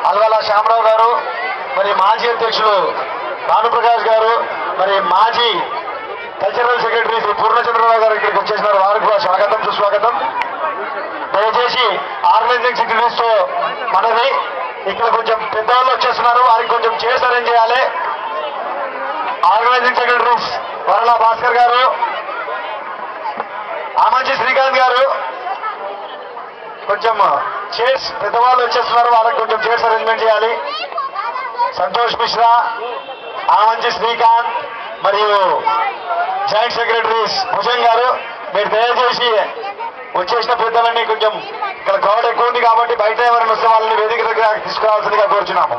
అల్వాల శ్యామరావు గారు, మరి మాజీ అధ్యక్షులు భానుప్రకాష్ గారు, మరి మాజీ కల్చరల్ సెక్రటరీ శ్రీ పూర్ణచంద్రరావు గారు ఇక్కడికి వచ్చేసినారు. వారికి కూడా స్వాగతం సుస్వాగతం. దయచేసి ఆర్గనైజింగ్ సెక్రటరీస్ తో మనది, ఇక్కడ కొంచెం పెద్దవాళ్ళు వచ్చేస్తున్నారు, వారికి కొంచెం చైర్స్ అరేంజ్ చేయాలి. ఆర్గనైజింగ్ సెక్రటరీస్ వరలా భాస్కర్ గారు, ఆమంచి శ్రీకాంత్ గారు, కొంచెం చైర్స్ పెద్దవాళ్ళు వచ్చేస్తున్నారు, వాళ్ళకి కొంచెం చైర్స్ అరేంజ్మెంట్ చేయాలి. సంతోష్ మిశ్రా, ఆమంచి శ్రీకాంత్ మరియు జాయింట్ సెక్రటరీస్ భుజంగ్ గారు, మీరు దయచేసి వచ్చేసిన పెద్దలన్నీ కొంచెం ఇక్కడ క్రౌడ్ ఎక్కువ ఉంది కాబట్టి బయట ఎవరైనా వస్తే వాళ్ళని వేదిక దగ్గర తీసుకురావాల్సిందిగా కోరుచున్నాము.